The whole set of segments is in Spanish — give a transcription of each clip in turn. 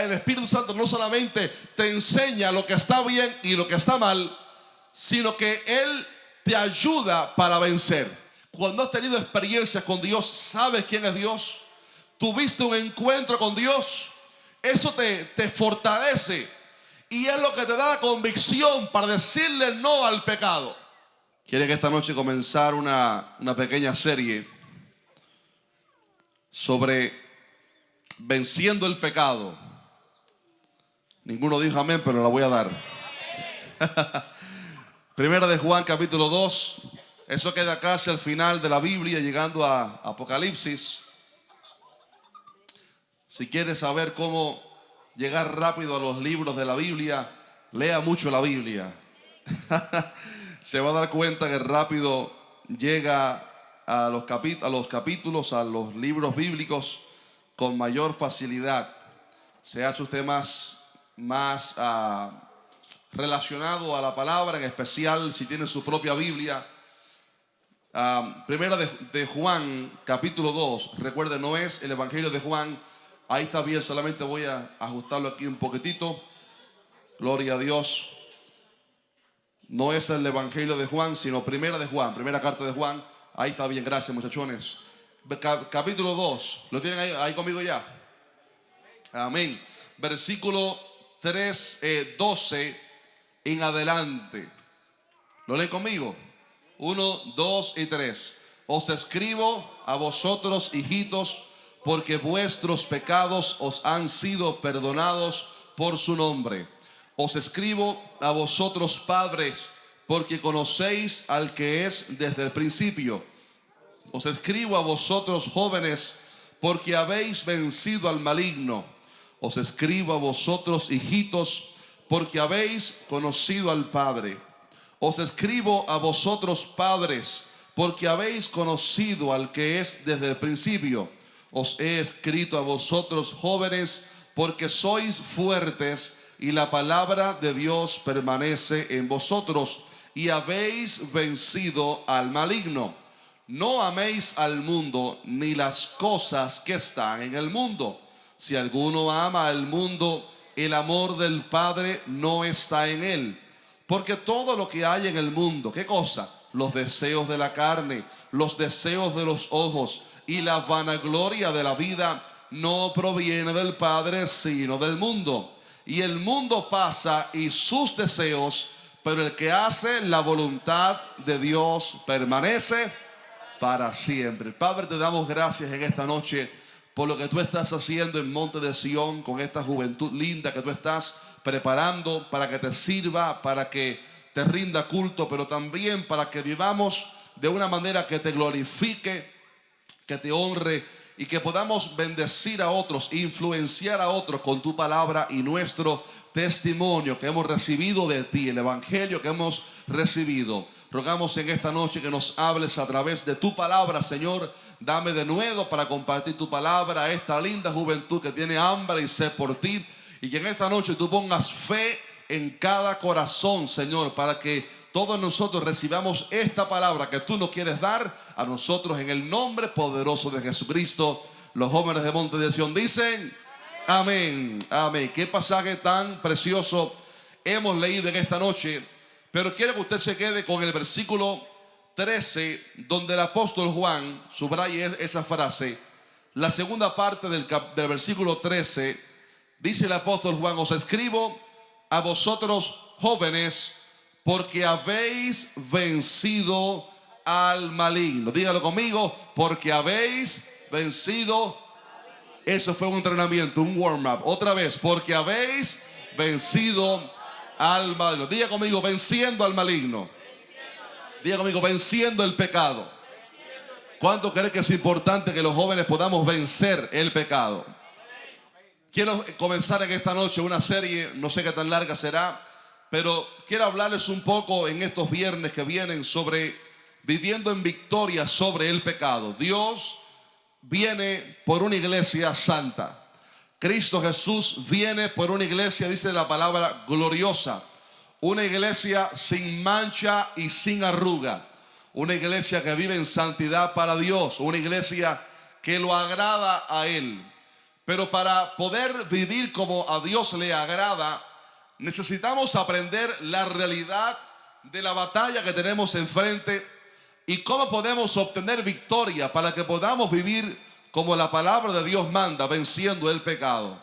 el Espíritu Santo no solamente te enseña lo que está bien y lo que está mal, sino que Él te ayuda para vencer. Cuando has tenido experiencias con Dios, sabes quién es Dios, tuviste un encuentro con Dios, eso te fortalece y es lo que te da la convicción para decirle no al pecado. Quieren esta noche comenzar una pequeña serie sobre venciendo el pecado. Ninguno dijo amén, pero la voy a dar. Primera de Juan capítulo 2. Eso queda casi al final de la Biblia, llegando a Apocalipsis. Si quieres saber cómo llegar rápido a los libros de la Biblia, lea mucho la Biblia. Se va a dar cuenta que rápido llega a los capítulos, a los libros bíblicos con mayor facilidad. Se hace usted más relacionado a la palabra, en especial si tiene su propia Biblia. Primera de Juan capítulo 2. Recuerde, no es el Evangelio de Juan. Ahí está bien, solamente voy a ajustarlo aquí un poquitito. Gloria a Dios. No es el Evangelio de Juan, sino Primera de Juan, primera carta de Juan. Ahí está bien, gracias muchachones. Capítulo 2, ¿lo tienen ahí conmigo ya? Amén. Versículo 12 en adelante. ¿Lo leen conmigo? 1, 2 y 3. Os escribo a vosotros, hijitos, porque vuestros pecados os han sido perdonados por su nombre. Os escribo a vosotros, padres, porque conocéis al que es desde el principio. Os escribo a vosotros, jóvenes, porque habéis vencido al maligno. Os escribo a vosotros, hijitos, porque habéis conocido al Padre. Os escribo a vosotros, padres, porque habéis conocido al que es desde el principio. Os he escrito a vosotros, jóvenes, porque sois fuertes y la palabra de Dios permanece en vosotros y habéis vencido al maligno. No améis al mundo ni las cosas que están en el mundo. Si alguno ama al mundo, el amor del Padre no está en él. Porque todo lo que hay en el mundo, ¿qué cosa? Los deseos de la carne, los deseos de los ojos y la vanagloria de la vida no proviene del Padre, sino del mundo. Y el mundo pasa y sus deseos, pero el que hace la voluntad de Dios permanece para siempre. Padre, te damos gracias en esta noche por lo que tú estás haciendo en Monte de Sión con esta juventud linda que tú estás preparando para que te sirva, para que te rinda culto, pero también para que vivamos de una manera que te glorifique, que te honre y que podamos bendecir a otros, influenciar a otros con tu palabra y nuestro testimonio que hemos recibido de ti, el evangelio que hemos recibido. Rogamos en esta noche que nos hables a través de tu palabra, Señor. Dame de nuevo para compartir tu palabra a esta linda juventud que tiene hambre y sed por ti. Y que en esta noche tú pongas fe en cada corazón, Señor, para que todos nosotros recibamos esta palabra que tú nos quieres dar a nosotros en el nombre poderoso de Jesucristo. Los jóvenes de Monte de Sión dicen amén, amén. Qué pasaje tan precioso hemos leído en esta noche. Pero quiero que usted se quede con el versículo 13, donde el apóstol Juan subraya esa frase. La segunda parte del versículo 13, dice el apóstol Juan: os escribo a vosotros, jóvenes, porque habéis vencido al maligno. Dígalo conmigo: porque habéis vencido. Eso fue un entrenamiento, un warm-up. Otra vez: porque habéis vencido al maligno. Diga conmigo: venciendo al maligno. Diga conmigo: venciendo el pecado. ¿Cuánto cree que es importante que los jóvenes podamos vencer el pecado? Quiero comenzar en esta noche una serie, no sé qué tan larga será, pero quiero hablarles un poco en estos viernes que vienen sobre viviendo en victoria sobre el pecado. Dios viene por una iglesia santa. Cristo Jesús viene por una iglesia, dice la palabra, gloriosa. Una iglesia sin mancha y sin arruga. Una iglesia que vive en santidad para Dios. Una iglesia que lo agrada a Él. Pero para poder vivir como a Dios le agrada, necesitamos aprender la realidad de la batalla que tenemos enfrente y cómo podemos obtener victoria para que podamos vivir como la palabra de Dios manda, venciendo el pecado.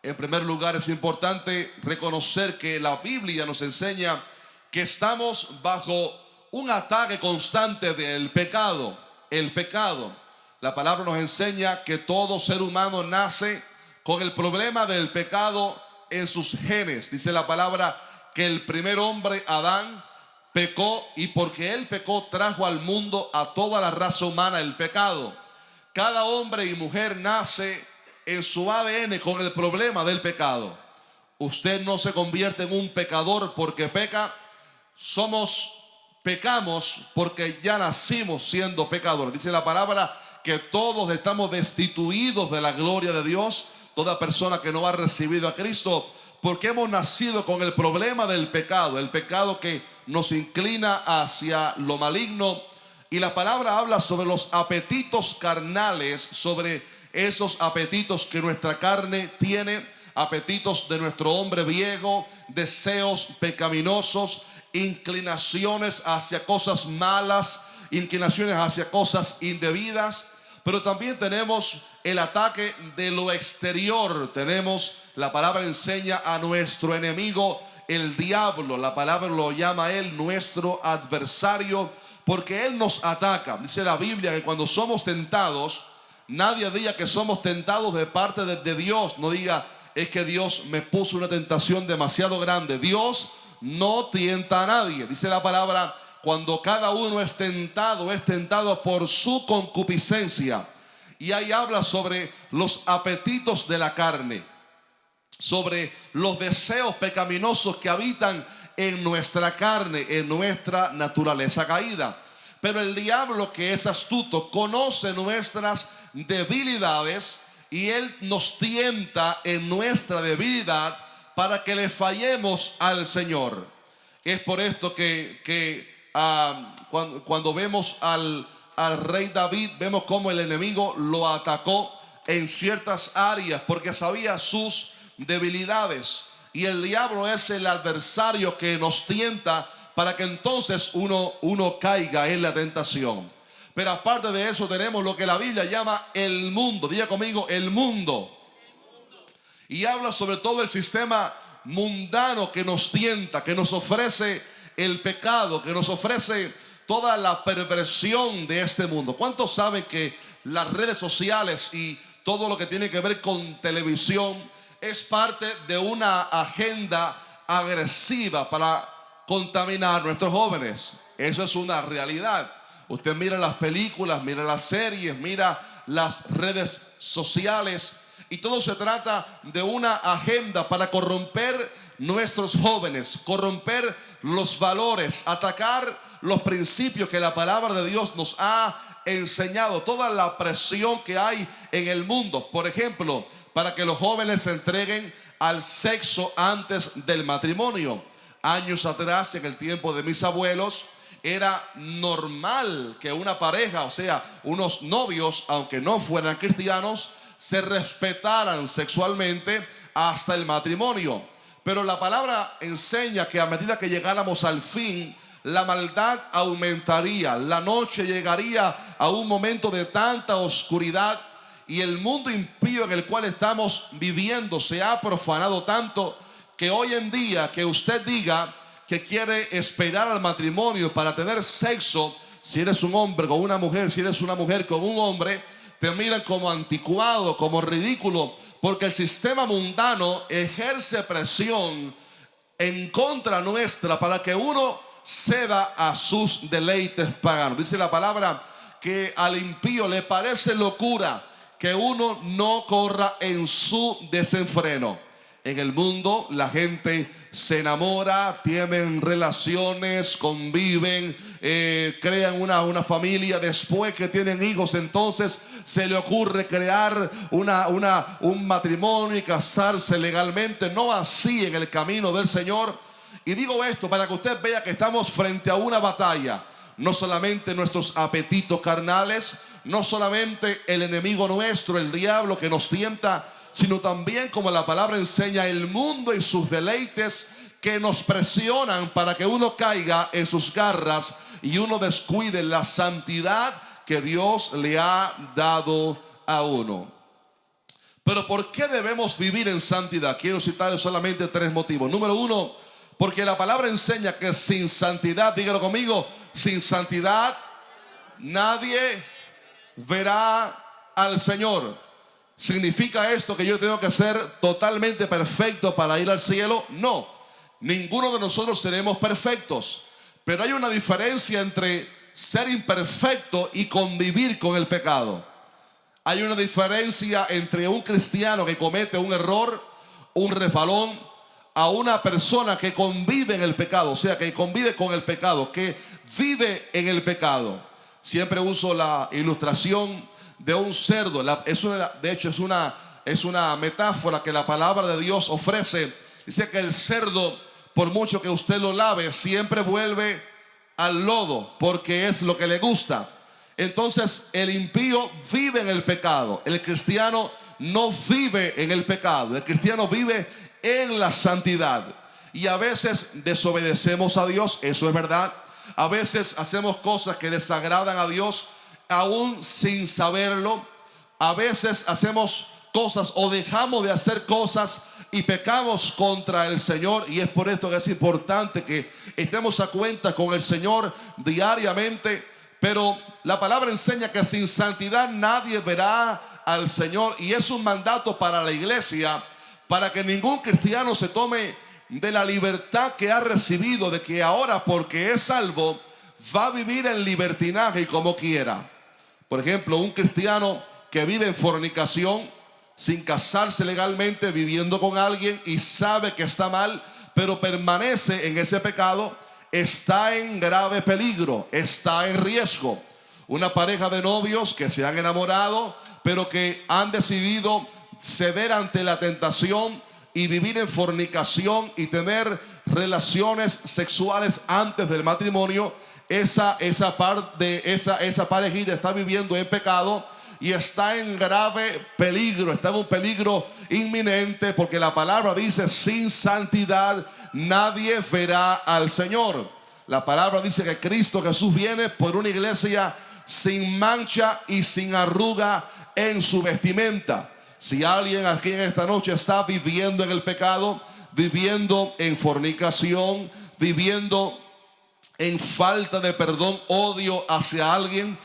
En primer lugar, es importante reconocer que la Biblia nos enseña que estamos bajo un ataque constante del pecado. El pecado. La palabra nos enseña que todo ser humano nace con el problema del pecado en sus genes. Dice la palabra que el primer hombre, Adán, pecó, y porque él pecó trajo al mundo a toda la raza humana el pecado. Cada hombre y mujer nace en su ADN con el problema del pecado. Usted no se convierte en un pecador porque peca. Pecamos porque ya nacimos siendo pecadores. Dice la palabra que todos estamos destituidos de la gloria de Dios. Toda persona que no ha recibido a Cristo, porque hemos nacido con el problema del pecado. El pecado que nos inclina hacia lo maligno. Y la palabra habla sobre los apetitos carnales, sobre esos apetitos que nuestra carne tiene, apetitos de nuestro hombre viejo, deseos pecaminosos, inclinaciones hacia cosas malas, inclinaciones hacia cosas indebidas. Pero también tenemos el ataque de lo exterior. Tenemos, la palabra enseña a nuestro enemigo, el diablo. La palabra lo llama él nuestro adversario, porque él nos ataca. Dice la Biblia que cuando somos tentados, nadie diga que somos tentados de parte de Dios. No diga, es que Dios me puso una tentación demasiado grande. Dios no tienta a nadie. Dice la palabra, cuando cada uno es tentado por su concupiscencia. Y ahí habla sobre los apetitos de la carne, sobre los deseos pecaminosos que habitan en nuestra carne, en nuestra naturaleza caída. Pero el diablo, que es astuto, conoce nuestras debilidades y él nos tienta en nuestra debilidad para que le fallemos al Señor. Es por esto que cuando vemos al rey David, vemos cómo el enemigo lo atacó en ciertas áreas porque sabía sus debilidades. Y el diablo es el adversario que nos tienta para que entonces uno caiga en la tentación. Pero aparte de eso tenemos lo que la Biblia llama el mundo. Diga conmigo, el mundo. Y habla sobre todo el sistema mundano que nos tienta, que nos ofrece el pecado, que nos ofrece toda la perversión de este mundo. ¿Cuántos saben que las redes sociales y todo lo que tiene que ver con televisión es parte de una agenda agresiva para contaminar a nuestros jóvenes? Eso es una realidad. Usted mira las películas, mira las series, mira las redes sociales, y todo se trata de una agenda para corromper nuestros jóvenes, corromper los valores, atacar los principios que la palabra de Dios nos ha enseñado, toda la presión que hay en el mundo. Por ejemplo, para que los jóvenes se entreguen al sexo antes del matrimonio. Años atrás, en el tiempo de mis abuelos, era normal que una pareja, o sea, unos novios, aunque no fueran cristianos, se respetaran sexualmente hasta el matrimonio. Pero la palabra enseña que a medida que llegáramos al fin, la maldad aumentaría, la noche llegaría a un momento de tanta oscuridad, y el mundo impío en el cual estamos viviendo se ha profanado tanto que hoy en día, que usted diga que quiere esperar al matrimonio para tener sexo, si eres un hombre con una mujer, si eres una mujer con un hombre, te miran como anticuado, como ridículo, porque el sistema mundano ejerce presión en contra nuestra para que uno ceda a sus deleites paganos. Dice la palabra que al impío le parece locura que uno no corra en su desenfreno. En el mundo la gente se enamora, tienen relaciones, conviven, crean una familia. Después que tienen hijos, entonces se le ocurre crear un matrimonio y casarse legalmente. No así en el camino del Señor. Y digo esto para que usted vea que estamos frente a una batalla. No solamente nuestros apetitos carnales, no solamente el enemigo nuestro, el diablo, que nos tienta, sino también, como la palabra enseña, el mundo y sus deleites que nos presionan para que uno caiga en sus garras y uno descuide la santidad que Dios le ha dado a uno. Pero ¿por qué debemos vivir en santidad? Quiero citar solamente 3 motivos. Número 1, porque la palabra enseña que sin santidad, dígalo conmigo, sin santidad nadie verá al Señor. ¿Significa esto que yo tengo que ser totalmente perfecto para ir al cielo? No, ninguno de nosotros seremos perfectos, pero hay una diferencia entre ser imperfecto y convivir con el pecado. Hay una diferencia entre un cristiano que comete un error, un resbalón, a una persona que convive en el pecado, o sea, que convive con el pecado, que vive en el pecado. Siempre uso la ilustración de un cerdo. De hecho, es una metáfora que la palabra de Dios ofrece. Dice que el cerdo, por mucho que usted lo lave, siempre vuelve al lodo, porque es lo que le gusta. Entonces el impío vive en el pecado. El cristiano no vive en el pecado. El cristiano vive en la santidad. Y a veces desobedecemos a Dios, eso es verdad. A veces hacemos cosas que desagradan a Dios aún sin saberlo. A veces hacemos cosas o dejamos de hacer cosas y pecamos contra el Señor. Y es por esto que es importante que estemos a cuenta con el Señor diariamente. Pero la palabra enseña que sin santidad nadie verá al Señor. Y es un mandato para la iglesia, para que ningún cristiano se tome de la libertad que ha recibido, de que ahora, porque es salvo, va a vivir en libertinaje y como quiera. Por ejemplo, un cristiano que vive en fornicación, sin casarse legalmente, viviendo con alguien y sabe que está mal, pero permanece en ese pecado, está en grave peligro, está en riesgo. Una pareja de novios que se han enamorado, pero que han decidido ceder ante la tentación y vivir en fornicación y tener relaciones sexuales antes del matrimonio. Esa parejita está viviendo en pecado y está en grave peligro, está en un peligro inminente, porque la palabra dice: sin santidad nadie verá al Señor. La palabra dice que Cristo Jesús viene por una iglesia sin mancha y sin arruga en su vestimenta. Si alguien aquí en esta noche está viviendo en el pecado, viviendo en fornicación, viviendo en falta de perdón, odio hacia alguien,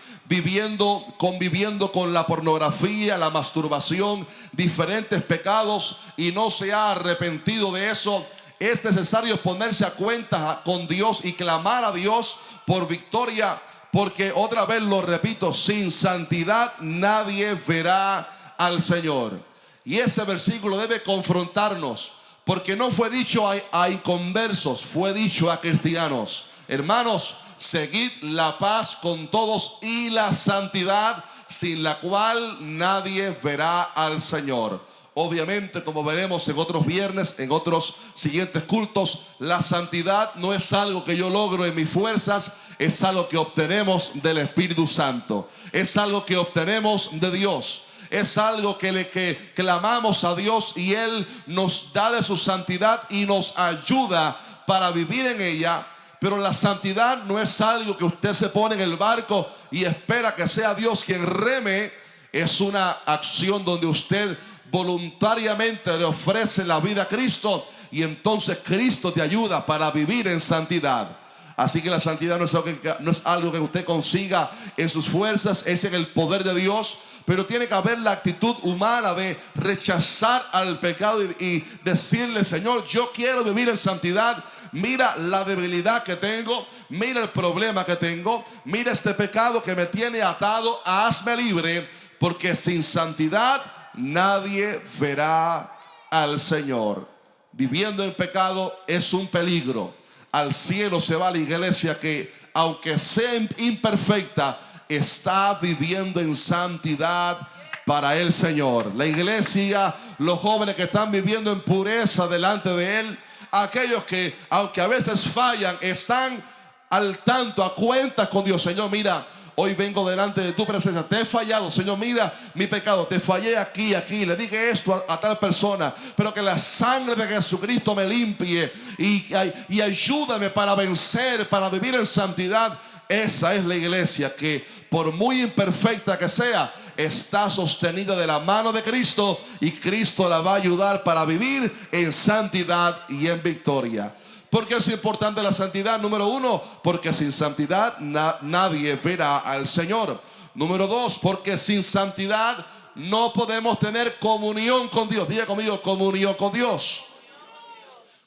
conviviendo con la pornografía, la masturbación, diferentes pecados, y no se ha arrepentido de eso, es necesario ponerse a cuenta con Dios y clamar a Dios por victoria, porque otra vez lo repito: sin santidad nadie verá al Señor. Y ese versículo debe confrontarnos, porque no fue dicho a inconversos, fue dicho a cristianos. Hermanos, seguid la paz con todos y la santidad, sin la cual nadie verá al Señor. Obviamente, como veremos en otros viernes, en otros siguientes cultos, la santidad no es algo que yo logro en mis fuerzas, es algo que obtenemos del Espíritu Santo, es algo que obtenemos de Dios, es algo que clamamos a Dios y Él nos da de su santidad y nos ayuda para vivir en ella. Pero la santidad no es algo que usted se pone en el barco y espera que sea Dios quien reme. Es una acción donde usted voluntariamente le ofrece la vida a Cristo, y entonces Cristo te ayuda para vivir en santidad. Así que la santidad no es algo que usted consiga en sus fuerzas, es en el poder de Dios. Pero tiene que haber la actitud humana de rechazar al pecado y decirle: Señor, yo quiero vivir en santidad. Mira la debilidad que tengo, mira el problema que tengo, mira este pecado que me tiene atado, hazme libre, porque sin santidad nadie verá al Señor. Viviendo en pecado es un peligro. Al cielo se va la iglesia que, aunque sea imperfecta, está viviendo en santidad para el Señor. La iglesia, los jóvenes que están viviendo en pureza delante de Él, aquellos que, aunque a veces fallan, están al tanto, a cuentas con Dios. Señor, mira, hoy vengo delante de tu presencia. Te he fallado, Señor, mira mi pecado. Te fallé aquí, le dije esto a tal persona. Pero que la sangre de Jesucristo me limpie y ayúdame para vencer, para vivir en santidad. Esa es la iglesia que, por muy imperfecta que sea, está sostenida de la mano de Cristo, y Cristo la va a ayudar para vivir en santidad y en victoria. ¿Por qué es importante la santidad? Número uno, porque sin santidad nadie verá al Señor. Número dos, porque sin santidad no podemos tener comunión con Dios. Diga conmigo, comunión con Dios.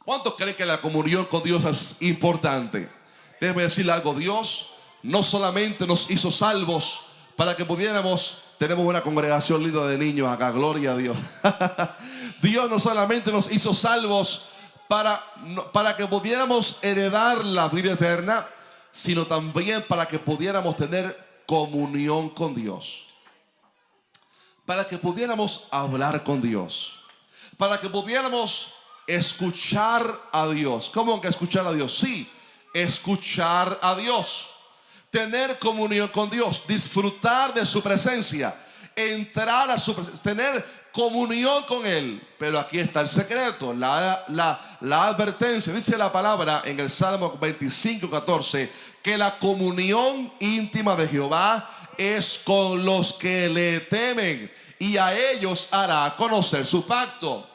¿Cuántos creen que la comunión con Dios es importante? Déjeme decirle algo. Dios no solamente nos hizo salvos para que pudiéramos... Tenemos una congregación linda de niños acá, gloria a Dios. Dios no solamente nos hizo salvos para que pudiéramos heredar la vida eterna, sino también para que pudiéramos tener comunión con Dios. Para que pudiéramos hablar con Dios. Para que pudiéramos escuchar a Dios. ¿Cómo que escuchar a Dios? Sí, escuchar a Dios. Tener comunión con Dios, disfrutar de su presencia, entrar a su presencia, tener comunión con Él. Pero aquí está el secreto, la advertencia. Dice la palabra en el Salmo 25:14 que la comunión íntima de Jehová es con los que le temen, y a ellos hará conocer su pacto.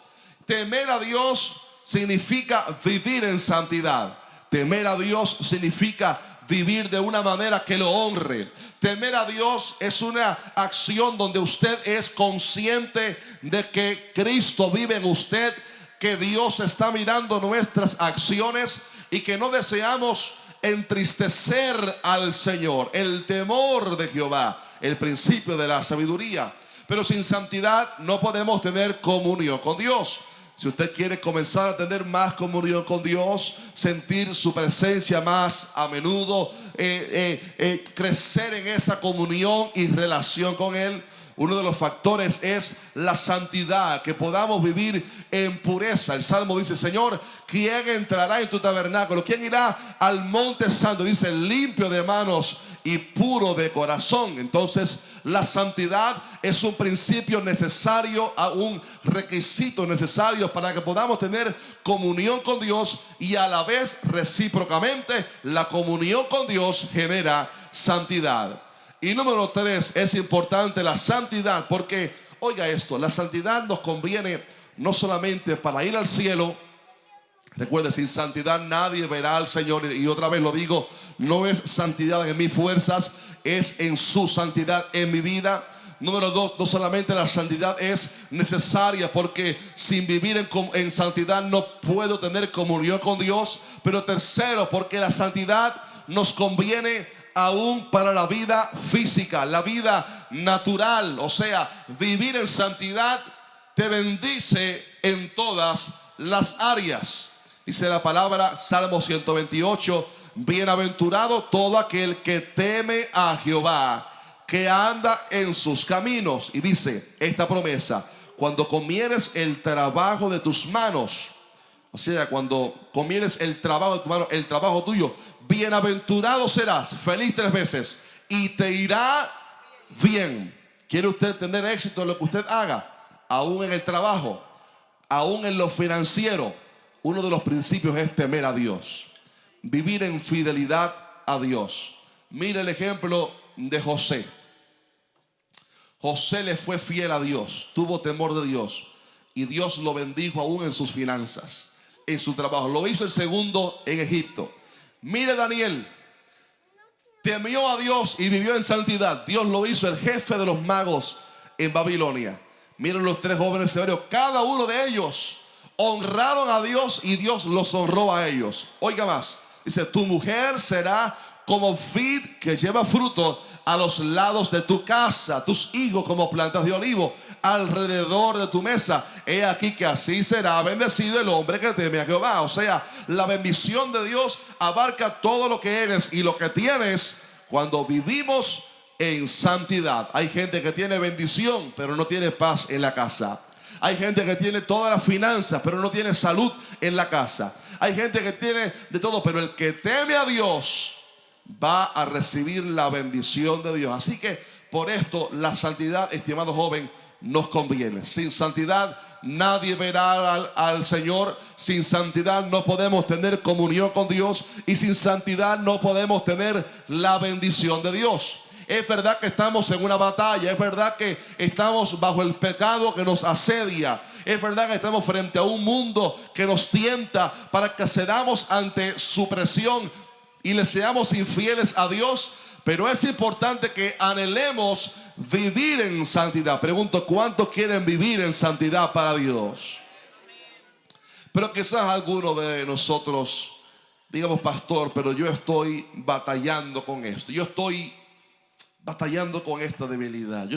Temer a Dios significa vivir en santidad. Temer a Dios significa vivir de una manera que lo honre. Temer a Dios es una acción donde usted es consciente de que Cristo vive en usted, que Dios está mirando nuestras acciones y que no deseamos entristecer al Señor. El temor de Jehová, el principio de la sabiduría. Pero sin santidad no podemos tener comunión con Dios. Si usted quiere comenzar a tener más comunión con Dios, sentir su presencia más a menudo, crecer en esa comunión y relación con Él, uno de los factores es la santidad, que podamos vivir en pureza. El Salmo dice: Señor, ¿quién entrará en tu tabernáculo? ¿Quién irá al monte santo? Dice: limpio de manos y puro de corazón. Entonces, la santidad es un principio necesario, un requisito necesario para que podamos tener comunión con Dios, y a la vez recíprocamente la comunión con Dios genera santidad. Y número 3, es importante la santidad porque, oiga esto, la santidad nos conviene no solamente para ir al cielo. Recuerde, sin santidad nadie verá al Señor. Y otra vez lo digo, no es santidad en mis fuerzas, es en su santidad en mi vida. Número 2, no solamente la santidad es necesaria, porque sin vivir en santidad no puedo tener comunión con Dios. Pero tercero, porque la santidad nos conviene aún para la vida física, la vida natural. O sea, vivir en santidad te bendice en todas las áreas. Dice la palabra, Salmo 128, bienaventurado todo aquel que teme a Jehová, que anda en sus caminos. Y dice esta promesa: cuando comieres el trabajo de tus manos, o sea, cuando comieres el trabajo de tu mano, el trabajo tuyo, bienaventurado serás, feliz 3 veces, y te irá bien. ¿Quiere usted tener éxito en lo que usted haga? Aún en el trabajo, aún en lo financiero. Uno de los principios es temer a Dios, vivir en fidelidad a Dios. Mire el ejemplo de José. José le fue fiel a Dios, tuvo temor de Dios, y Dios lo bendijo aún en sus finanzas, en su trabajo. Lo hizo el segundo en Egipto. Mire Daniel, temió a Dios y vivió en santidad. Dios lo hizo el jefe de los magos en Babilonia. Miren los 3 jóvenes hebreos, cada uno de ellos honraron a Dios y Dios los honró a ellos. Oiga más, dice: tu mujer será como vid que lleva fruto a los lados de tu casa, tus hijos como plantas de olivo alrededor de tu mesa. He aquí que así será bendecido el hombre que teme a Jehová. O sea, la bendición de Dios abarca todo lo que eres y lo que tienes cuando vivimos en santidad. Hay gente que tiene bendición pero no tiene paz en la casa. Hay gente que tiene todas las finanzas pero no tiene salud en la casa. Hay gente que tiene de todo, pero el que teme a Dios va a recibir la bendición de Dios. Así que por esto la santidad, estimado joven, nos conviene. Sin santidad nadie verá al Señor. Sin santidad no podemos tener comunión con Dios, y sin santidad no podemos tener la bendición de Dios. Es verdad que estamos en una batalla, es verdad que estamos bajo el pecado que nos asedia, es verdad que estamos frente a un mundo que nos tienta para que cedamos ante su presión y le seamos infieles a Dios. Pero es importante que anhelemos vivir en santidad. Pregunto, ¿cuántos quieren vivir en santidad para Dios? Pero quizás alguno de nosotros digamos, pastor, pero yo estoy batallando con esto. Yo estoy batallando con esta debilidad.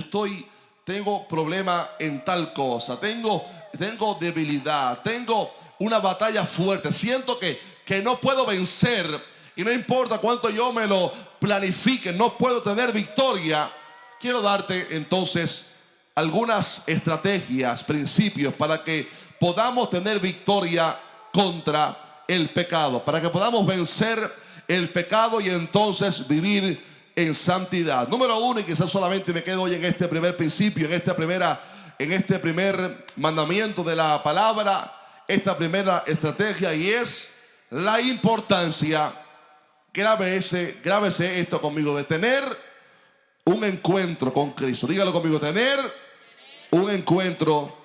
Tengo problema en tal cosa. Tengo debilidad. Tengo una batalla fuerte. Siento que no puedo vencer. Y no importa cuánto yo me lo planifique, no puedo tener victoria. Quiero darte entonces algunas estrategias, principios para que podamos tener victoria contra el pecado, para que podamos vencer el pecado y entonces vivir en santidad. Número uno, y quizás solamente me quedo hoy en este primer principio, en este primer mandamiento de la palabra, esta primera estrategia, y es la importancia, grábese esto conmigo, de tener un encuentro con Cristo. Dígalo conmigo, tener un encuentro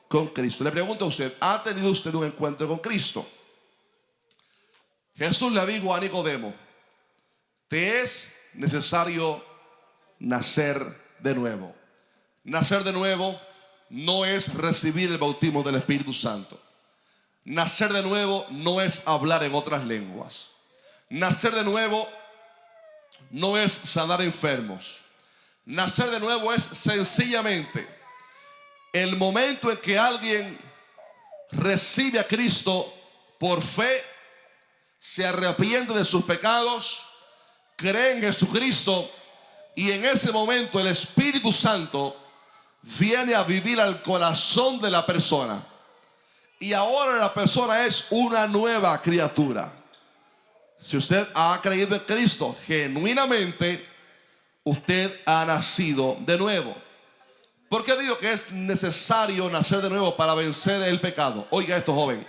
con Cristo. Le pregunto a usted, ¿ha tenido usted un encuentro con Cristo? Jesús le dijo a Nicodemo: te es necesario nacer de nuevo. Nacer de nuevo no es recibir el bautismo del Espíritu Santo. Nacer de nuevo no es hablar en otras lenguas. Nacer de nuevo no es sanar enfermos. Nacer de nuevo es sencillamente el momento en que alguien recibe a Cristo por fe, se arrepiente de sus pecados, cree en Jesucristo, y en ese momento el Espíritu Santo viene a vivir al corazón de la persona, y ahora la persona es una nueva criatura. Si usted ha creído en Cristo genuinamente, usted ha nacido de nuevo. ¿Por qué digo que es necesario nacer de nuevo para vencer el pecado? Oiga esto, joven,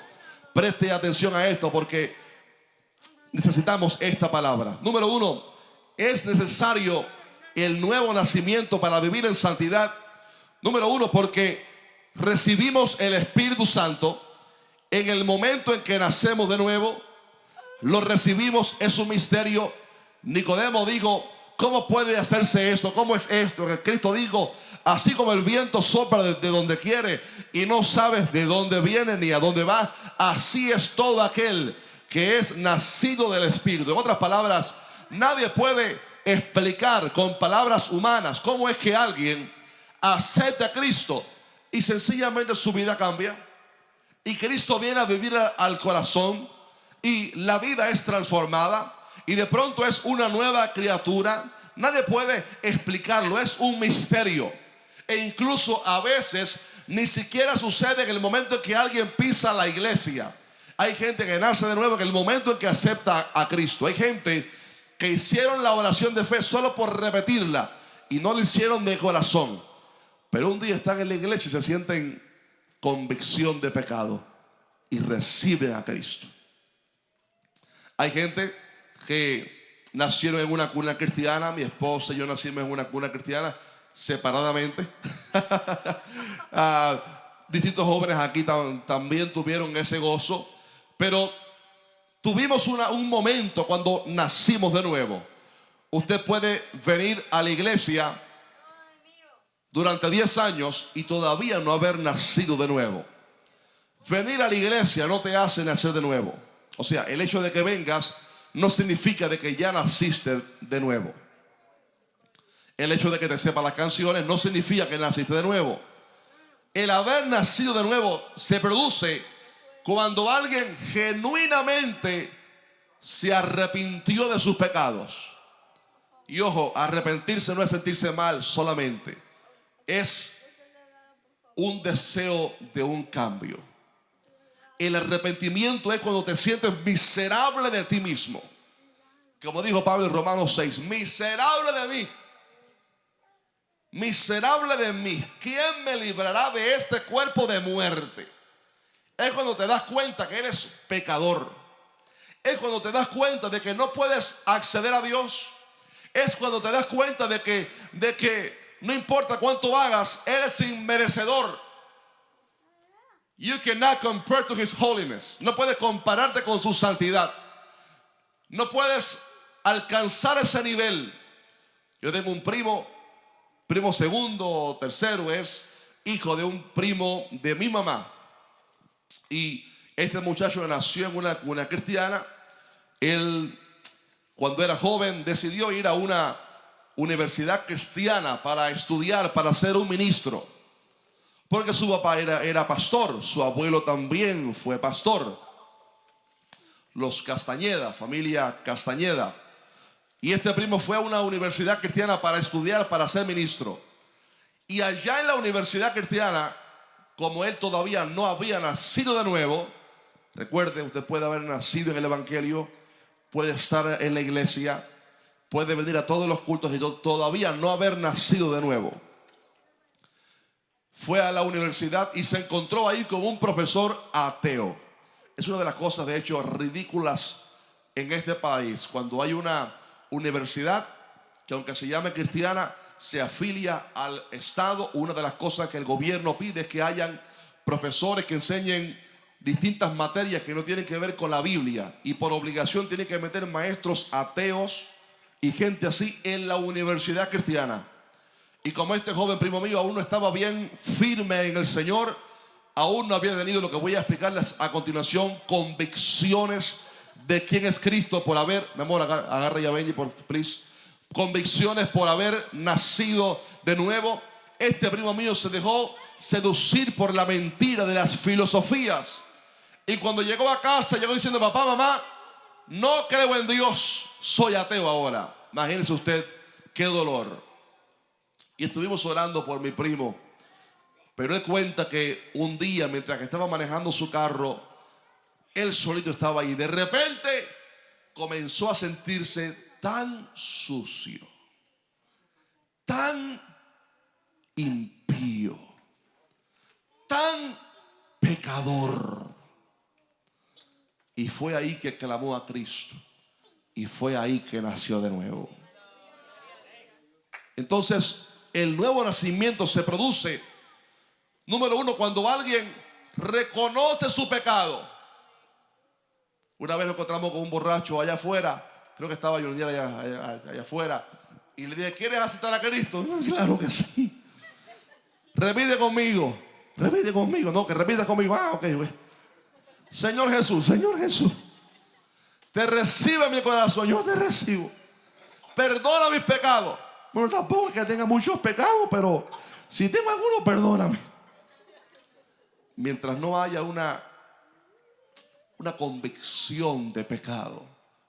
preste atención a esto, porque necesitamos esta palabra. Número uno, es necesario el nuevo nacimiento para vivir en santidad. Número uno, porque recibimos el Espíritu Santo en el momento en que nacemos de nuevo. Lo recibimos, es un misterio. Nicodemo dijo: ¿cómo puede hacerse esto? ¿Cómo es esto? Que Cristo dijo: así como el viento sopla de donde quiere y no sabes de dónde viene ni a dónde va, así es todo aquel que es nacido del Espíritu. En otras palabras, nadie puede explicar con palabras humanas cómo es que alguien acepta a Cristo y sencillamente su vida cambia, y Cristo viene a vivir al corazón, y la vida es transformada, y de pronto es una nueva criatura. Nadie puede explicarlo, es un misterio. E incluso a veces ni siquiera sucede en el momento en que alguien pisa la iglesia. Hay gente que nace de nuevo en el momento en que acepta a Cristo. Hay gente que hicieron la oración de fe solo por repetirla y no lo hicieron de corazón, pero un día están en la iglesia y se sienten convicción de pecado y reciben a Cristo. Hay gente que nacieron en una cuna cristiana. Mi esposa y yo nacimos en una cuna cristiana separadamente. Distintos jóvenes aquí también tuvieron ese gozo, pero tuvimos un momento cuando nacimos de nuevo. Usted puede venir a la iglesia durante 10 años y todavía no haber nacido de nuevo. Venir a la iglesia no te hace nacer de nuevo. O sea, el hecho de que vengas no significa de que ya naciste de nuevo. El hecho de que te sepas las canciones no significa que naciste de nuevo. El haber nacido de nuevo se produce cuando alguien genuinamente se arrepintió de sus pecados. Y ojo, arrepentirse no es sentirse mal solamente, es un deseo de un cambio. El arrepentimiento es cuando te sientes miserable de ti mismo, Como dijo Pablo en Romanos 6, miserable de mí. Miserable de mí. ¿Quién me librará de este cuerpo de muerte? Es cuando te das cuenta que eres pecador. Es cuando te das cuenta de que no puedes acceder a Dios. Es cuando te das cuenta de que no importa cuánto hagas, eres inmerecedor. You cannot compare to his holiness. No puedes compararte con su santidad. No puedes alcanzar ese nivel. Yo tengo un primo segundo o tercero, es hijo de un primo de mi mamá. Y este muchacho nació en una cuna cristiana. Él, cuando era joven, decidió ir a una universidad cristiana para estudiar, para ser un ministro. Porque su papá era pastor, su abuelo también fue pastor. Los Castañeda, familia Castañeda. Y este primo fue a una universidad cristiana para estudiar, para ser ministro. Y allá en la universidad cristiana, como él todavía no había nacido de nuevo, recuerde, usted puede haber nacido en el evangelio, puede estar en la iglesia, puede venir a todos los cultos y todavía no haber nacido de nuevo. Fue a la universidad y se encontró ahí con un profesor ateo. Es una de las cosas, de hecho, ridículas en este país. Cuando hay una universidad que, aunque se llame cristiana, se afilia al Estado, una de las cosas que el gobierno pide es que hayan profesores que enseñen distintas materias que no tienen que ver con la Biblia. Y por obligación tienen que meter maestros ateos y gente así en la universidad cristiana. Y como este joven primo mío aún no estaba bien firme en el Señor, aún no había tenido lo que voy a explicarles a continuación, convicciones de quién es Cristo por haber, mi amor, agarra ya Benji, please. Convicciones por haber nacido de nuevo. Este primo mío se dejó seducir por la mentira de las filosofías. Y cuando llegó a casa, llegó diciendo: papá, mamá, no creo en Dios, soy ateo ahora. Imagínense usted qué dolor. Y estuvimos orando por mi primo. Pero él cuenta que un día, mientras que estaba manejando su carro, él solito estaba ahí. De repente comenzó a sentirse tan sucio, tan impío, tan pecador. Y fue ahí que clamó a Cristo. Y fue ahí que nació de nuevo. Entonces, el nuevo nacimiento se produce, número uno, cuando alguien reconoce su pecado. Una vez nos encontramos con un borracho allá afuera. Creo que estaba Junior allá afuera. Y le dije: ¿quieres aceptar a Cristo? Claro que sí. Repite conmigo. Repite conmigo. No, que repita conmigo. Ah, ok. Señor Jesús, te recibo en mi corazón. Yo te recibo. Perdona mis pecados. Bueno, tampoco es que tenga muchos pecados, pero si tengo alguno, perdóname. Mientras no haya una convicción de pecado,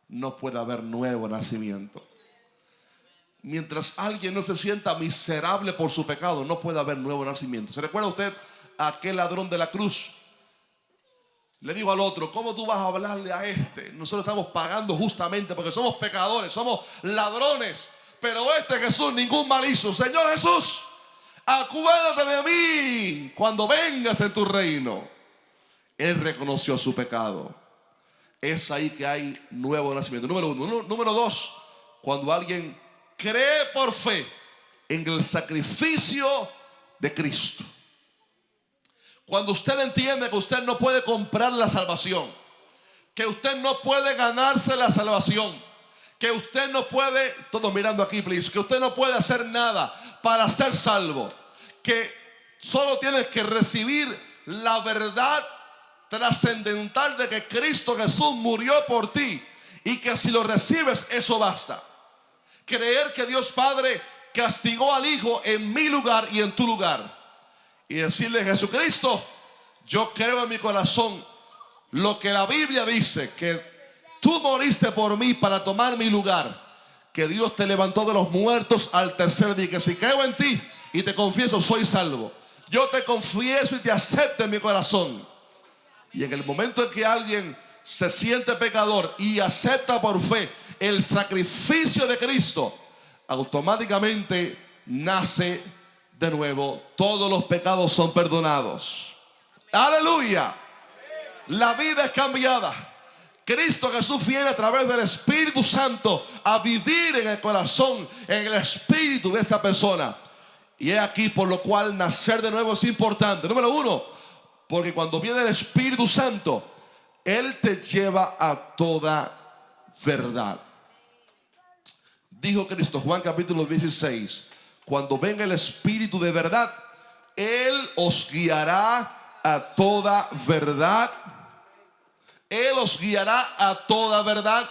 no puede haber nuevo nacimiento. Mientras alguien no se sienta miserable por su pecado, no puede haber nuevo nacimiento. ¿Se recuerda usted a aquel ladrón de la cruz? Le digo al otro: ¿cómo tú vas a hablarle a este? Nosotros estamos pagando justamente porque somos pecadores, somos ladrones. Pero este Jesús ningún mal hizo. Señor Jesús, acuérdate de mí cuando vengas en tu reino. Él reconoció su pecado. Es ahí que hay nuevo nacimiento. Número uno. Número dos, cuando alguien cree por fe en el sacrificio de Cristo. Cuando usted entiende que usted no puede comprar la salvación, que usted no puede ganarse la salvación, que usted no puede, todos mirando aquí, please, que usted no puede hacer nada para ser salvo, que solo tienes que recibir la verdad trascendental de que Cristo Jesús murió por ti y que si lo recibes, eso basta. Creer que Dios Padre castigó al Hijo en mi lugar y en tu lugar, y decirle: Jesucristo, yo creo en mi corazón lo que la Biblia dice, que tú moriste por mí para tomar mi lugar, que Dios te levantó de los muertos al tercer día, que si creo en ti y te confieso, soy salvo. Yo te confieso y te acepto en mi corazón. Y en el momento en que alguien se siente pecador y acepta por fe el sacrificio de Cristo, automáticamente nace de nuevo. Todos los pecados son perdonados. Aleluya. La vida es cambiada. Cristo Jesús viene a través del Espíritu Santo a vivir en el corazón, en el espíritu de esa persona. Y es aquí por lo cual nacer de nuevo es importante. Número uno, porque cuando viene el Espíritu Santo, Él te lleva a toda verdad. Dijo Cristo, Juan capítulo 16, cuando venga el Espíritu de verdad, Él os guiará a toda verdad. Él os guiará a toda verdad.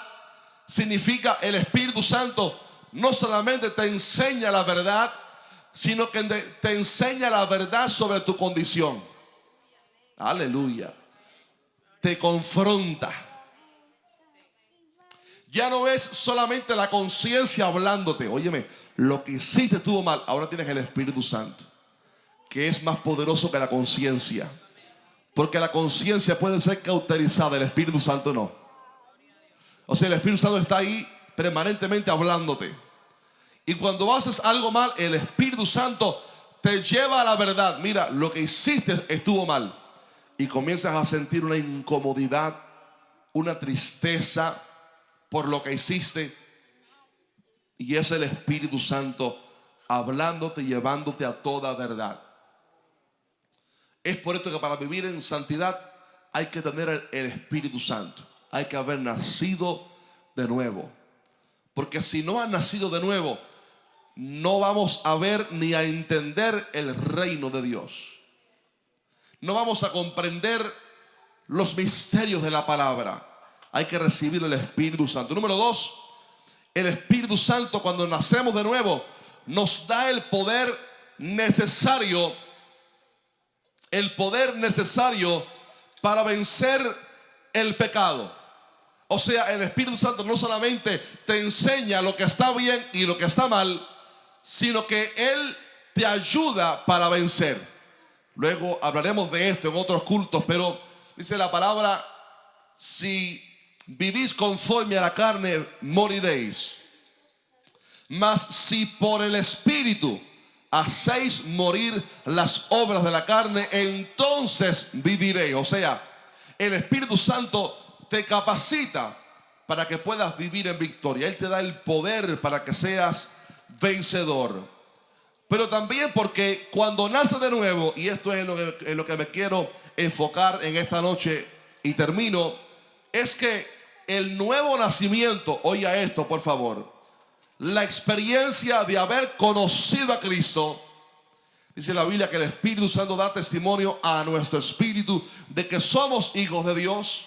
Significa, el Espíritu Santo no solamente te enseña la verdad, sino que te enseña la verdad sobre tu condición. Aleluya. Te confronta. Ya no es solamente la conciencia hablándote. Óyeme, lo que hiciste estuvo mal. Ahora tienes el Espíritu Santo, que es más poderoso que la conciencia. Porque la conciencia puede ser cauterizada, el Espíritu Santo no. O sea, el Espíritu Santo está ahí permanentemente hablándote. Y cuando haces algo mal, el Espíritu Santo te lleva a la verdad. Mira, lo que hiciste estuvo mal. Y comienzas a sentir una incomodidad, una tristeza por lo que hiciste. Y es el Espíritu Santo hablándote y llevándote a toda verdad. Es por esto que para vivir en santidad hay que tener el Espíritu Santo. Hay que haber nacido de nuevo. Porque si no has nacido de nuevo, no vamos a ver ni a entender el reino de Dios. No vamos a comprender los misterios de la palabra. Hay que recibir el Espíritu Santo. Número dos, el Espíritu Santo, cuando nacemos de nuevo, nos da el poder necesario para vencer el pecado. O sea, el Espíritu Santo no solamente te enseña lo que está bien y lo que está mal, sino que Él te ayuda para vencer. Luego hablaremos de esto en otros cultos, pero dice la palabra, si vivís conforme a la carne, moriréis. Mas si por el Espíritu hacéis morir las obras de la carne, entonces viviréis. O sea, el Espíritu Santo te capacita para que puedas vivir en victoria. Él te da el poder para que seas vencedor. Pero también porque cuando naces de nuevo, y esto es en lo que me quiero enfocar en esta noche y termino, es que el nuevo nacimiento, oiga esto por favor, la experiencia de haber conocido a Cristo, dice la Biblia que el Espíritu Santo da testimonio a nuestro espíritu de que somos hijos de Dios.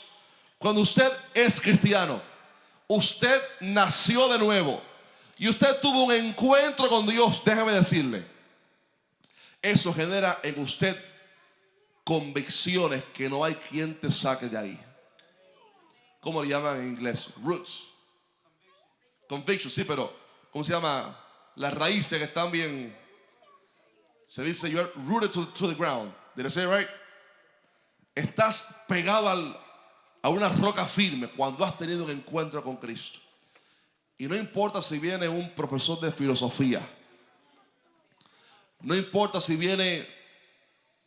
Cuando usted es cristiano, usted nació de nuevo y usted tuvo un encuentro con Dios, déjame decirle, eso genera en usted convicciones que no hay quien te saque de ahí. ¿Cómo le llaman en inglés? Roots. Conviction, sí, pero ¿cómo se llama? Las raíces que están bien. Se dice you're rooted to the ground. Did I say it right? Estás pegado a una roca firme cuando has tenido un encuentro con Cristo. Y no importa si viene un profesor de filosofía, no importa si viene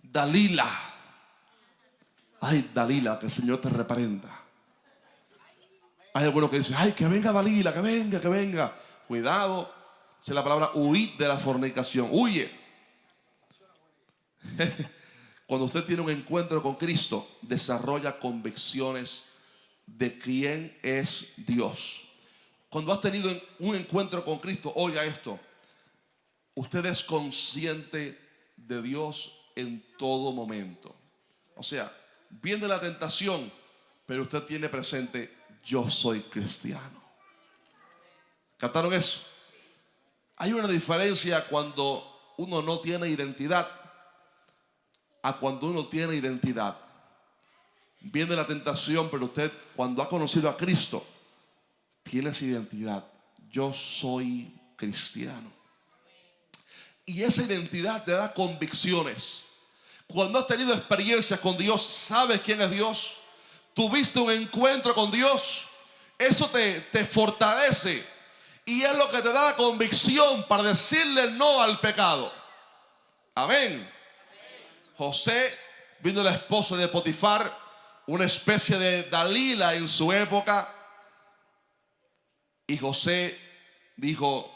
Dalila. Ay, Dalila, que el Señor te reprenda. Hay algunos que dicen, ay, que venga Dalila, que venga. Cuidado, dice la palabra, huid de la fornicación. Huye. Cuando usted tiene un encuentro con Cristo, desarrolla convicciones de quién es Dios. Cuando has tenido un encuentro con Cristo, oiga esto, usted es consciente de Dios en todo momento. O sea, viene la tentación, pero usted tiene presente, yo soy cristiano. ¿Captaron eso? Hay una diferencia cuando uno no tiene identidad a cuando uno tiene identidad. Viene la tentación, pero usted, cuando ha conocido a Cristo, tiene esa identidad. Yo soy cristiano. Y esa identidad te da convicciones. Cuando has tenido experiencias con Dios, sabes quién es Dios. tuviste un encuentro con Dios, eso te fortalece y es lo que te da la convicción para decirle no al pecado. Amén. José vino la esposa de Potifar, una especie de Dalila en su época, y José dijo: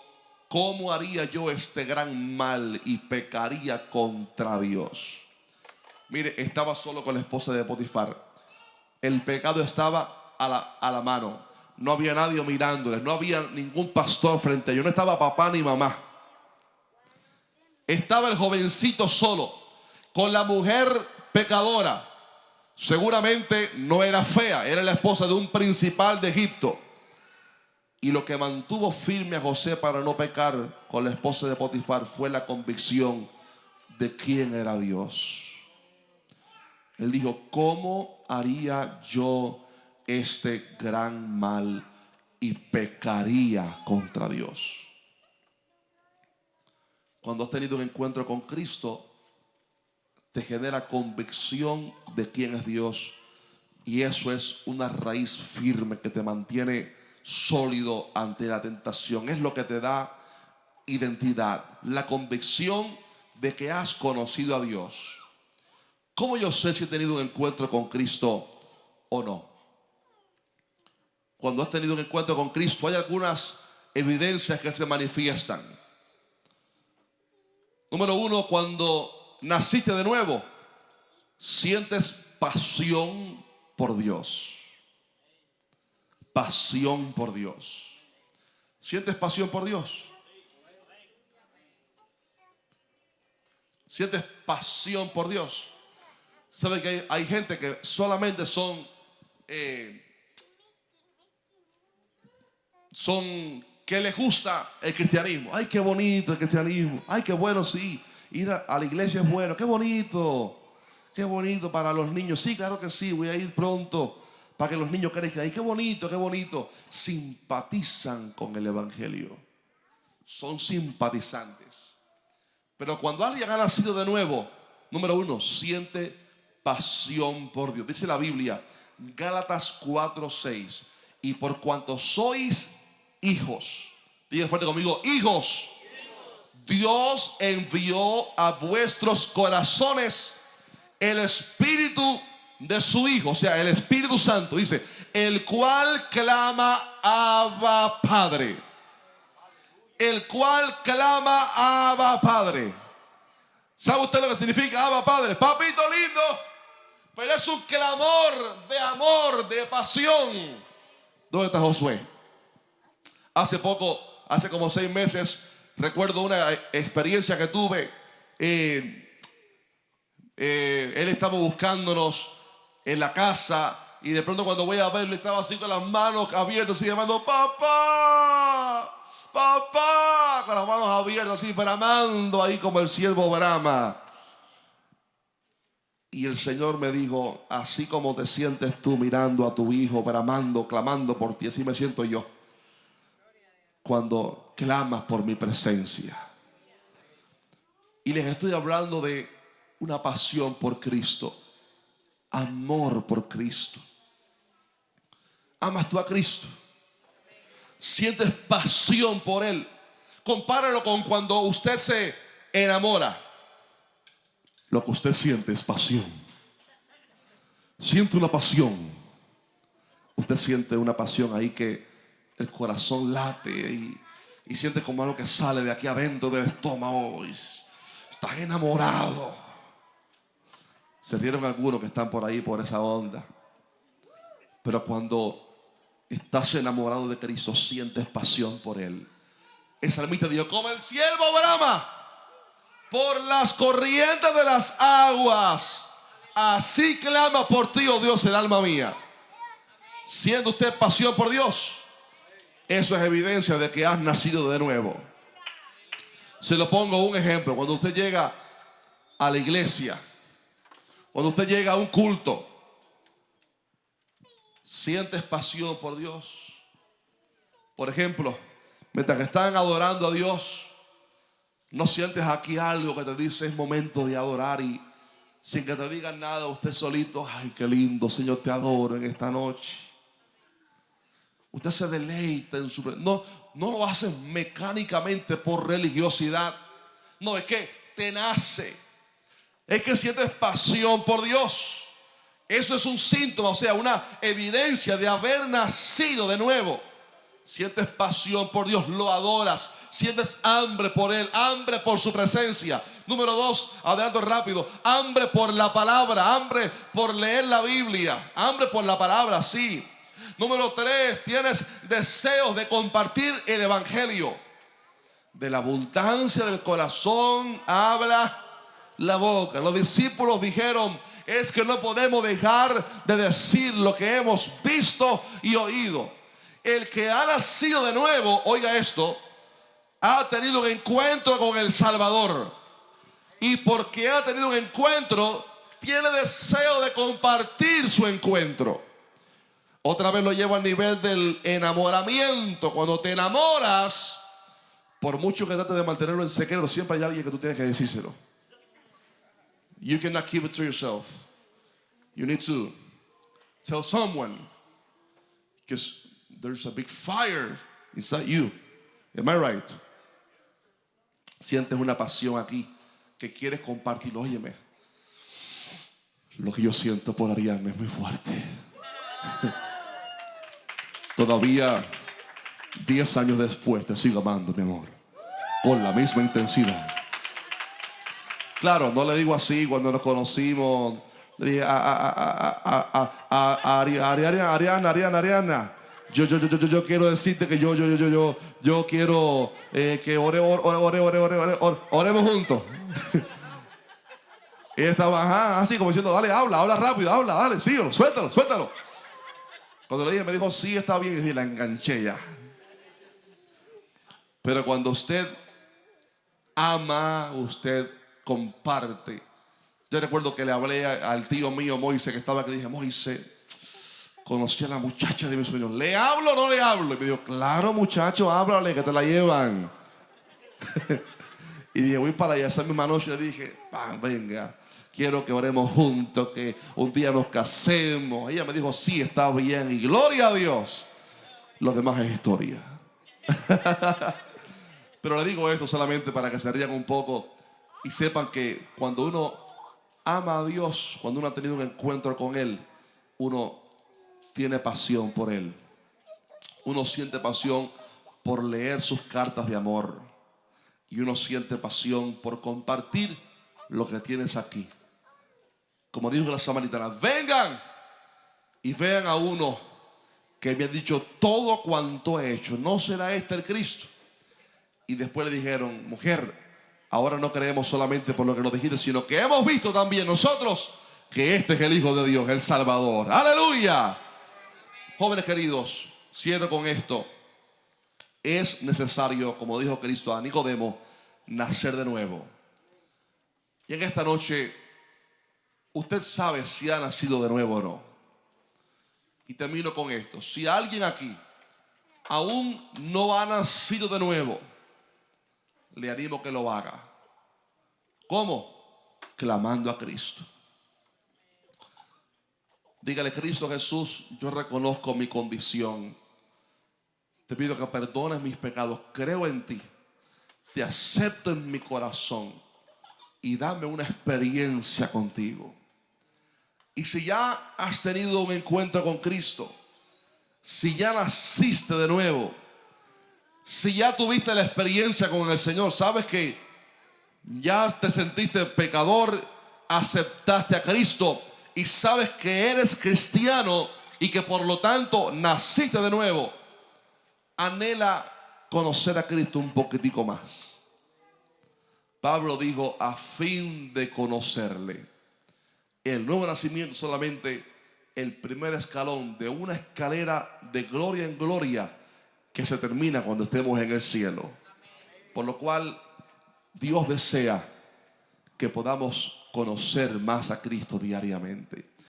¿cómo haría yo este gran mal y pecaría contra Dios? Mire, estaba solo con la esposa de Potifar. El pecado estaba a la mano. No había nadie mirándoles. No había ningún pastor frente a ellos. No estaba papá ni mamá. Estaba el jovencito solo con la mujer pecadora. Seguramente no era fea. Era la esposa de un principal de Egipto. Y lo que mantuvo firme a José para no pecar con la esposa de Potifar fue la convicción de quién era Dios. Él dijo: ¿cómo haría yo este gran mal y pecaría contra Dios? Cuando has tenido un encuentro con Cristo, te genera convicción de quién es Dios, y eso es una raíz firme que te mantiene sólido ante la tentación. Es lo que te da identidad, la convicción de que has conocido a Dios. ¿Cómo yo sé si he tenido un encuentro con Cristo o no? Cuando has tenido un encuentro con Cristo, hay algunas evidencias que se manifiestan. Número uno, cuando naciste de nuevo, sientes pasión por Dios. Pasión por Dios. ¿Sientes pasión por Dios? ¿Sientes pasión por Dios? ¿Sabe que hay gente que solamente son que les gusta el cristianismo? Ay, qué bonito el cristianismo. Ay, qué bueno, sí. Ir a la iglesia es bueno. Qué bonito. Qué bonito para los niños. Sí, claro que sí. Voy a ir pronto para que los niños crezcan. Ay, qué bonito, qué bonito. Simpatizan con el evangelio. Son simpatizantes. Pero cuando alguien ha nacido de nuevo, número uno, siente pasión por Dios. Dice la Biblia, Gálatas 4:6: y por cuanto sois hijos, diga fuerte conmigo, hijos, Dios envió a vuestros corazones el Espíritu de su Hijo, o sea, el Espíritu Santo, dice, el cual clama Abba Padre. El cual clama Abba Padre. ¿Sabe usted lo que significa Abba Padre? Papito lindo. Pero es un clamor de amor, de pasión. ¿Dónde está Josué? Hace poco, hace como 6 meses, recuerdo una experiencia que tuve. Él estaba buscándonos en la casa, y de pronto cuando voy a verlo estaba así con las manos abiertas y llamando: papá, papá, con las manos abiertas así, bramando ahí como el siervo brama. Y el Señor me dijo: así como te sientes tú mirando a tu hijo, bramando, clamando por ti, así me siento yo cuando clamas por mi presencia. Y les estoy hablando de una pasión por Cristo, amor por Cristo. ¿Amas tú a Cristo? ¿Sientes pasión por Él? Compáralo con cuando usted se enamora. Lo que usted siente es pasión. Siente una pasión. Usted siente una pasión ahí que el corazón late y siente como algo que sale de aquí adentro del estómago. Estás enamorado. Se rieron algunos que están por ahí por esa onda. Pero cuando estás enamorado de Cristo, sientes pasión por Él. El salmista dijo: como el siervo brama por las corrientes de las aguas, así clama por ti, oh Dios, el alma mía. Siente usted pasión por Dios, eso es evidencia de que has nacido de nuevo. Se lo pongo un ejemplo. Cuando usted llega a la iglesia, cuando usted llega a un culto, ¿sientes pasión por Dios? Por ejemplo, mientras que están adorando a Dios, ¿no sientes aquí algo que te dice es momento de adorar? Y sin que te digan nada, usted solito, ay, qué lindo, Señor, te adoro en esta noche. Usted se deleita en su... No lo hace mecánicamente por religiosidad. No, es que te nace. Es que sientes pasión por Dios. Eso es un síntoma, o sea, una evidencia de haber nacido de nuevo. Sientes pasión por Dios, lo adoras, sientes hambre por Él, hambre por su presencia. Número 2, adelanto rápido, hambre por la palabra, hambre por leer la Biblia, hambre por la palabra, sí. Número 3, tienes deseos de compartir el evangelio. De la abundancia del corazón habla la boca. Los discípulos dijeron, es que no podemos dejar de decir lo que hemos visto y oído. El que ha nacido de nuevo, oiga esto, ha tenido un encuentro con el Salvador. Y porque ha tenido un encuentro, tiene deseo de compartir su encuentro. Otra vez lo llevo al nivel del enamoramiento. Cuando te enamoras, por mucho que trates de mantenerlo en secreto, siempre hay alguien que tú tienes que decírselo. You cannot keep it to yourself. You need to tell someone, because there's a big fire inside you. Am I right? Sientes una pasión aquí que quieres compartir. Óyeme, lo que yo siento por Ariana es muy fuerte. Todavía 10 años después te sigo amando, mi amor, con la misma intensidad. Claro, no le digo así cuando nos conocimos. Le dije Ariana, yo quiero decirte que yo quiero que oremos juntos. Y ella estaba así como diciendo, dale, habla rápido, dale, síguelo, suéltalo. Cuando le dije, me dijo, sí, está bien, y la enganché ya. Pero cuando usted ama, usted comparte. Yo recuerdo que le hablé al tío mío Moisés, que estaba aquí, le dije, Moisés, conocí a la muchacha de mis sueños, ¿le hablo o no le hablo? Y me dijo, claro, muchacho, háblale, que te la llevan. Y dije, voy para allá. Esa misma noche le dije, venga, quiero que oremos juntos, que un día nos casemos. Ella me dijo, sí, está bien, y gloria a Dios. Lo demás es historia. Pero le digo esto solamente para que se rían un poco y sepan que cuando uno ama a Dios, cuando uno ha tenido un encuentro con Él, uno tiene pasión por Él. Uno siente pasión por leer sus cartas de amor. Y uno siente pasión por compartir lo que tienes aquí. Como dijo la samaritana, vengan y vean a uno que me ha dicho todo cuanto he hecho. ¿No será este el Cristo? Y después le dijeron, mujer, ahora no creemos solamente por lo que nos dijiste, sino que hemos visto también nosotros que este es el Hijo de Dios, el Salvador. ¡Aleluya! Jóvenes queridos, cierro con esto. Es necesario, como dijo Cristo a Nicodemo, nacer de nuevo. Y en esta noche, usted sabe si ha nacido de nuevo o no. Y termino con esto. Si alguien aquí aún no ha nacido de nuevo, le animo que lo haga. ¿Cómo? Clamando a Cristo. Dígale, Cristo Jesús, yo reconozco mi condición. Te pido que perdones mis pecados. Creo en ti. Te acepto en mi corazón. Y dame una experiencia contigo. Y si ya has tenido un encuentro con Cristo, si ya naciste de nuevo, si ya tuviste la experiencia con el Señor, sabes que ya te sentiste pecador, aceptaste a Cristo y sabes que eres cristiano y que por lo tanto naciste de nuevo, anhela conocer a Cristo un poquitico más. Pablo dijo, a fin de conocerle. El nuevo nacimiento es solamente el primer escalón de una escalera de gloria en gloria que se termina cuando estemos en el cielo. Por lo cual Dios desea que podamos conocer más a Cristo diariamente.